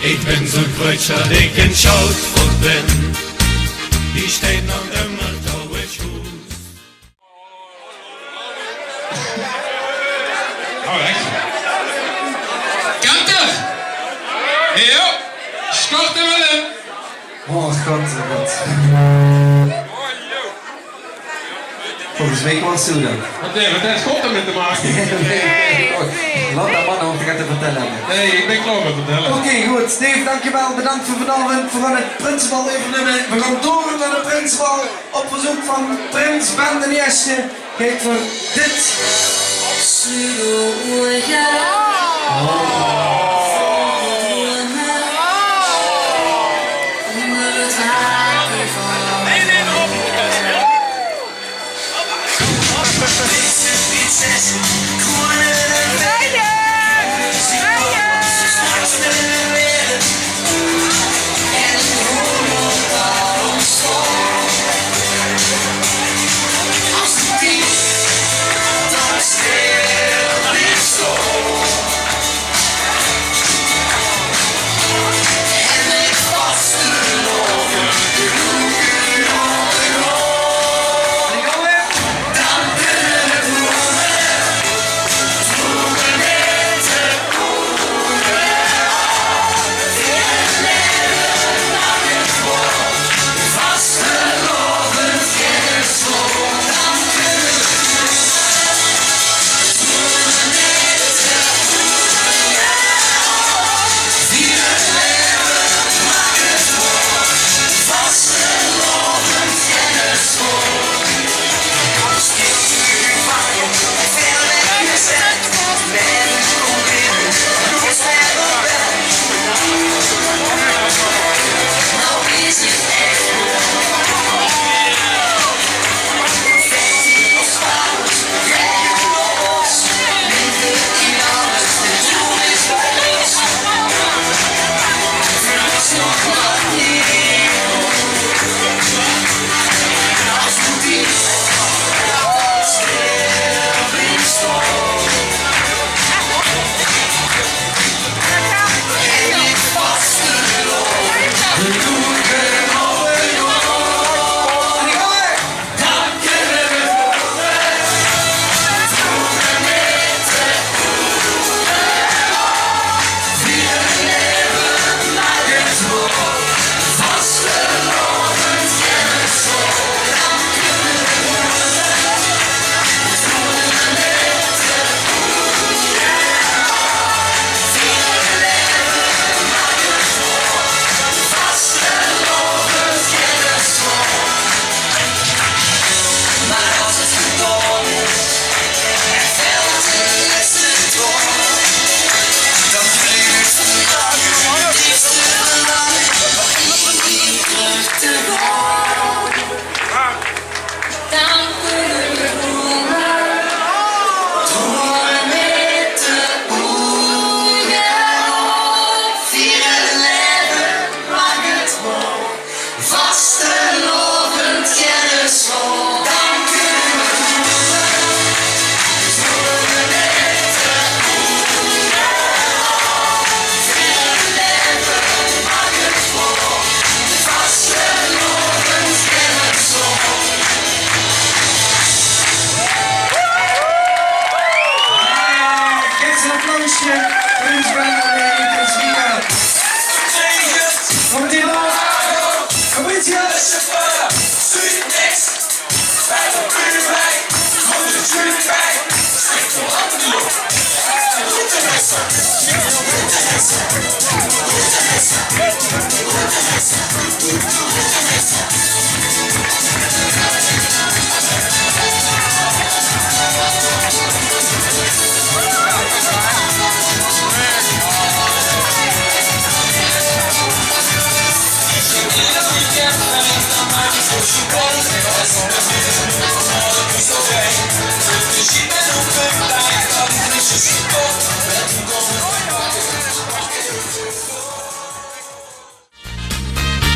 Ik ben zo'n kreutje dat ik een schoutvoet ben. Die steht nog immer touwens goed. Alright. Kanter! Ja, schort hem wel in. Oh god, volgens mij was het zo dan. Wat heeft schort ermee te maken? Laat dat man nog te gaan te vertellen. Nee, ik ben klaar met vertellen. Oké, goed. Steve, dankjewel. Bedankt voor vanavond. We gaan het Prinsbal overnemen. We gaan door naar de Prinsbal op verzoek van Prins Ben de Eerste. Kijk voor dit.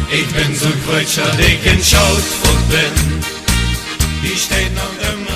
Ik ben zo'n kreutje dat ik een schoutvoet ben. Die steht nog immer